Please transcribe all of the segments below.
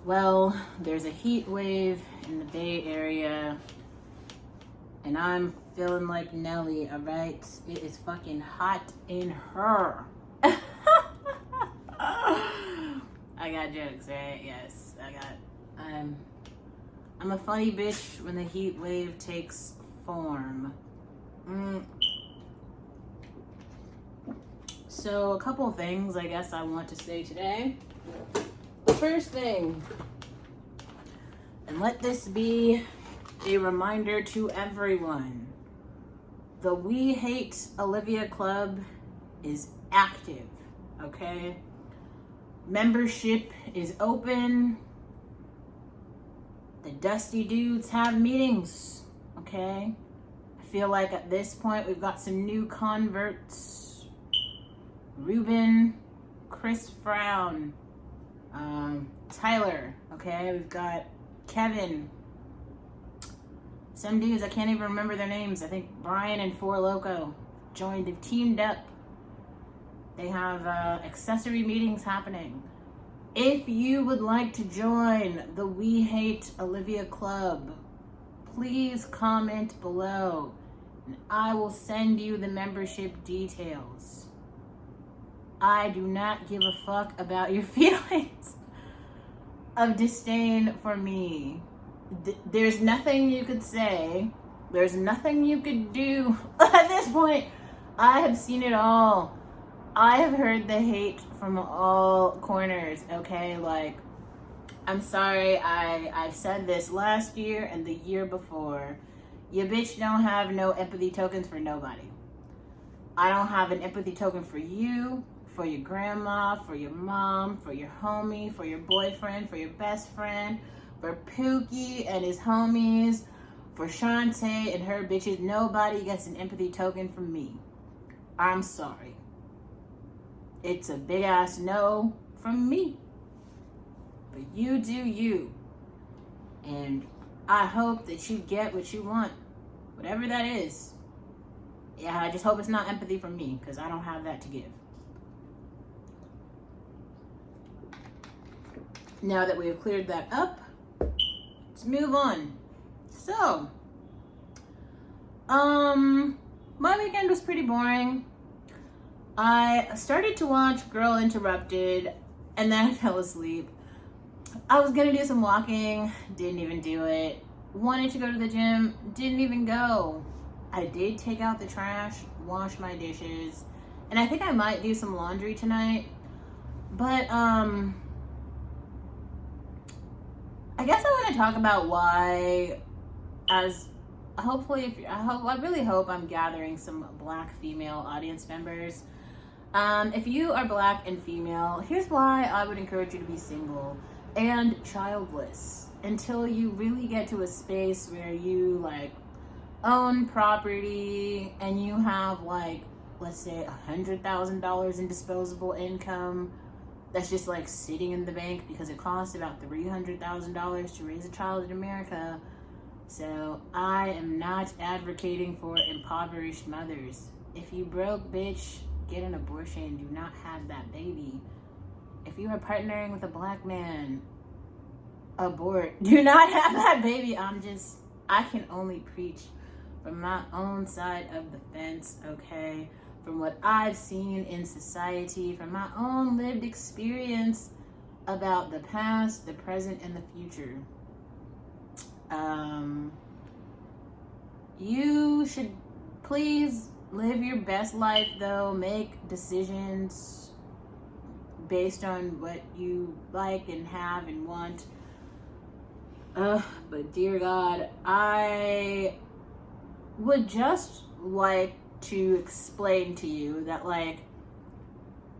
Well, there's a heat wave in the Bay Area, and I'm feeling like Nelly, all right? It is fucking hot in her. I got jokes, right? Yes, I got. I'm a funny bitch when the heat wave takes form. So, a couple of things I guess I want to say today. The first thing, and let this be a reminder to everyone, the We Hate Olivia Club is active, okay? Membership is open. The Dusty Dudes have meetings, okay? I feel like at this point we've got some new converts. Ruben, Chris Frown, Tyler, okay? We've got Kevin. Some dudes, I can't even remember their names. I think Brian and Four Loco joined, they've teamed up. They have accessory meetings happening. If you would like to join the We Hate Olivia Club, please comment below and I will send you the membership details. I do not give a fuck about your feelings of disdain for me. There's nothing you could say. There's nothing you could do. At this point, I have seen it all. I have heard the hate from all corners, okay? Like, I'm sorry, I've said this last year and the year before. You bitch don't have no empathy tokens for nobody. I don't have an empathy token for you, for your grandma, for your mom, for your homie, for your boyfriend, for your best friend, for Pookie and his homies, for Shantae and her bitches. Nobody gets an empathy token from me. I'm sorry. It's a big ass no from me. But you do you. And I hope that you get what you want. Whatever that is. Yeah, I just hope it's not empathy from me, because I don't have that to give. Now that we have cleared that up, let's move on. So, my weekend was pretty boring. I started to watch Girl Interrupted, and then I fell asleep. I was gonna do some walking, didn't even do it. Wanted to go to the gym, didn't even go. I did take out the trash, wash my dishes, and I think I might do some laundry tonight. But, I guess I want to talk about why, as hopefully, I really hope I'm gathering some Black female audience members. If you are Black and female, here's why I would encourage you to be single and childless until you really get to a space where you like own property and you have like, let's say $100,000 in disposable income that's just like sitting in the bank, because it costs about $300,000 to raise a child in America. So I am not advocating for impoverished mothers. If you broke, bitch, get an abortion. Do not have that baby. If you are partnering with a Black man, abort. Do not have that baby. I can only preach from my own side of the fence, okay? From what I've seen in society, from my own lived experience about the past, the present, and the future. You should please live your best life, though. Make decisions based on what you like and have and want. But dear God, I would just like to explain to you that, like,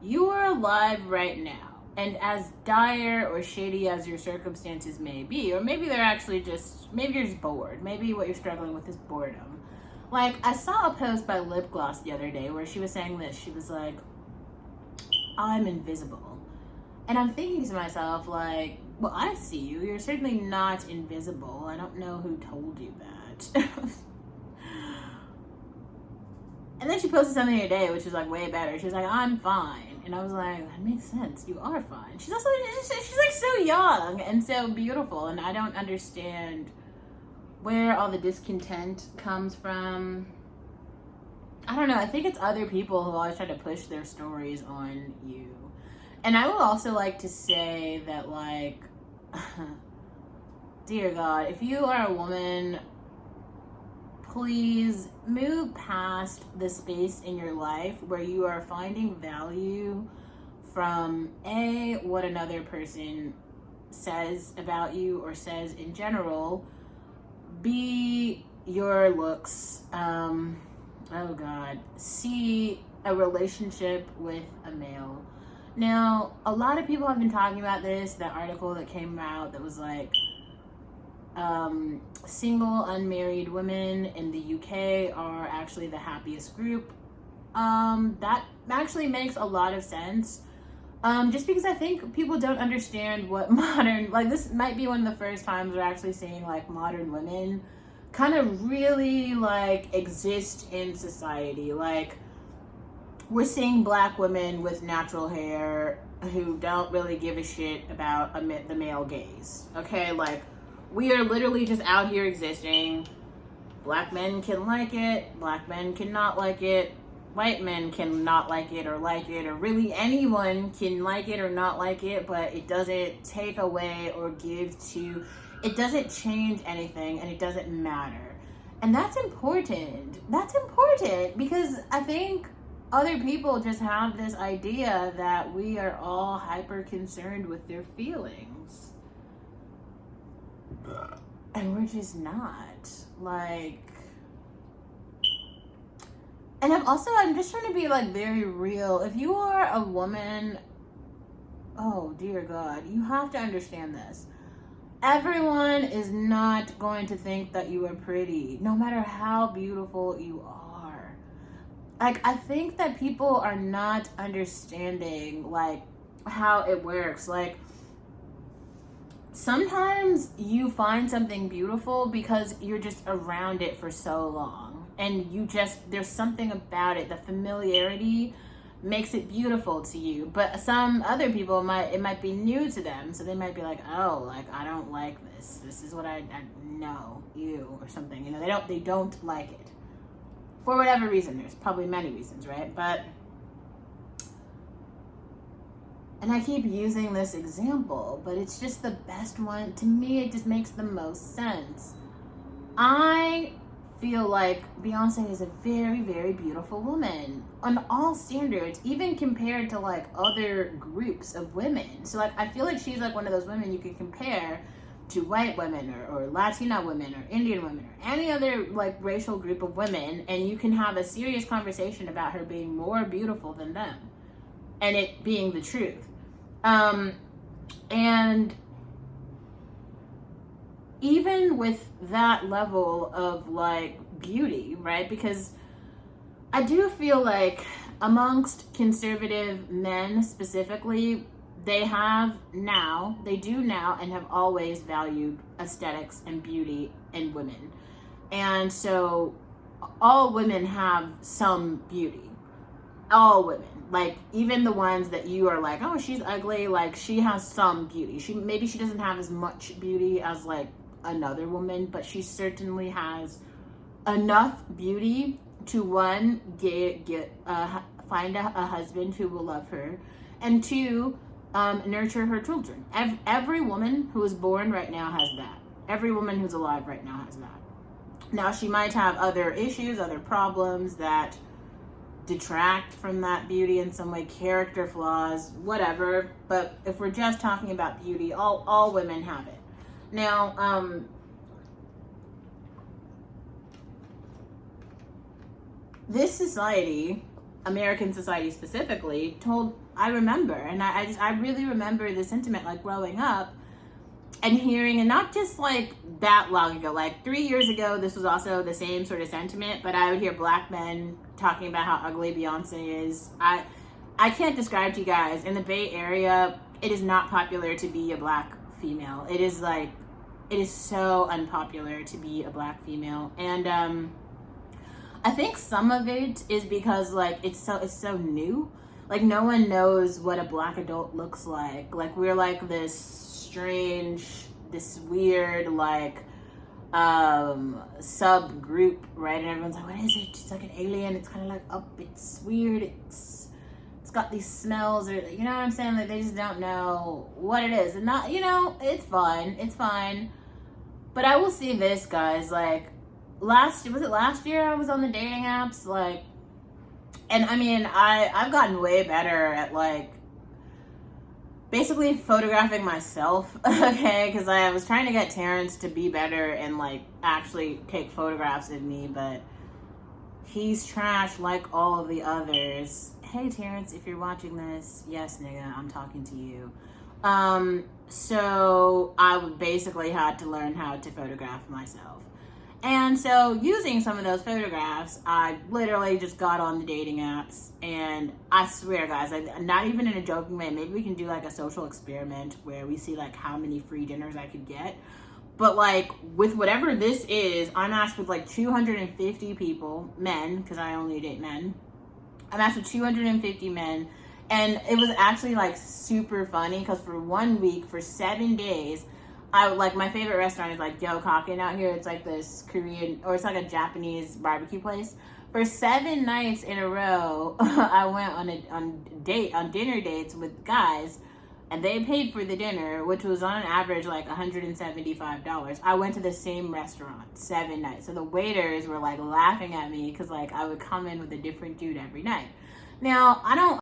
you are alive right now, and as dire or shady as your circumstances may be, or maybe they're actually just, maybe you're just bored, maybe what you're struggling with is boredom. Like, I saw a post by Lipgloss the other day where she was saying this. She was like, I'm invisible. And I'm thinking to myself, like, well, I see you. You're certainly not invisible. I don't know who told you that. And then she posted something today, which was like way better. She was like, I'm fine. And I was like, that makes sense. You are fine. She's also, she's like so young and so beautiful. And I don't understand where all the discontent comes from. I don't know. I think it's other people who always try to push their stories on you. And I would also like to say that, like, dear God, if you are a woman, please move past the space in your life where you are finding value from what another person says about you or says in general, B, your looks, oh God, C, a relationship with a male. Now, a lot of people have been talking about this, that article that came out that was like, single unmarried women in the UK are actually the happiest group. That actually makes a lot of sense. Just because I think people don't understand what modern, like, this might be one of the first times we're actually seeing like modern women kind of really like exist in society. Like, we're seeing black women with natural hair who don't really give a shit about the male gaze. Okay, like, we are literally just out here existing. Black men can like it, black men cannot like it, white men can not like it, or really anyone can like it or not like it, but it doesn't take away or give to, it doesn't change anything, and it doesn't matter. And that's important. That's important because I think other people just have this idea that we are all hyper concerned with their feelings. And we're just not. Like, and I'm just trying to be like very real. If you are a woman, oh dear God, you have to understand this. Everyone is not going to think that you are pretty, no matter how beautiful you are. Like, I think that people are not understanding like how it works. Like, sometimes you find something beautiful because you're just around it for so long, and there's something about it. The familiarity makes it beautiful to you. But some other people it might be new to them, so they might be like, oh, like, I don't like this. This is what I know, you, or something. You know, they don't like it for whatever reason. There's probably many reasons, right? But, and I keep using this example, but it's just the best one. To me, it just makes the most sense. I feel like Beyonce is a very, very beautiful woman on all standards, even compared to like other groups of women. So like, I feel like she's like one of those women you could compare to white women or Latina women or Indian women or any other like racial group of women, and you can have a serious conversation about her being more beautiful than them, and it being the truth. And even with that level of like beauty, right? Because I do feel like amongst conservative men specifically, they do now and have always valued aesthetics and beauty in women. And so all women have some beauty. All women. Like, even the ones that you are like, oh, she's ugly, like, she has some beauty. Maybe she doesn't have as much beauty as like another woman, but she certainly has enough beauty to, one, find a husband who will love her, and two, nurture her children. Every woman who is born right now has that. Every woman who's alive right now has that. Now, she might have other issues, other problems that detract from that beauty in some way, character flaws, whatever. But if we're just talking about beauty, all women have it. Now, this society, American society specifically, I remember, and I really remember the sentiment, like, growing up and hearing, and not just like that long ago, like 3 years ago, this was also the same sort of sentiment, but I would hear black men talking about how ugly Beyonce is. I can't describe to you guys, in the Bay Area, it is not popular to be a black female. It is so unpopular to be a black female. And I think some of it is because like it's so new. Like, no one knows what a black adult looks like. Like, we're like this strange, this weird, like, subgroup, right? And everyone's like, what is it? It's like an alien. It's kind of like up. It's weird. It's got these smells, or you know what I'm saying? Like, they just don't know what it is. And not, you know, it's fun. It's fine. But I will say this, guys, like, last year I was on the dating apps, like, and I mean, I've gotten way better at, like, basically photographing myself, okay? Because I was trying to get Terrence to be better and, like, actually take photographs of me, but he's trash like all of the others. Hey, Terrence, if you're watching this, yes, nigga, I'm talking to you. So I basically had to learn how to photograph myself. And so using some of those photographs, I literally just got on the dating apps, and I swear, guys, not even in a joking way, maybe we can do like a social experiment where we see like how many free dinners I could get. But like with whatever this is, I matched with like 250 people, men, because I only date men. I matched with 250 men, and it was actually like super funny because for 1 week, for 7 days, like, my favorite restaurant is like Yo Kaken out here. It's like this Korean, or it's like a Japanese barbecue place. For 7 nights in a row, I went on dinner dates with guys, and they paid for the dinner, which was on average like $175. I went to the same restaurant 7 nights. So the waiters were like laughing at me because like I would come in with a different dude every night. Now, I don't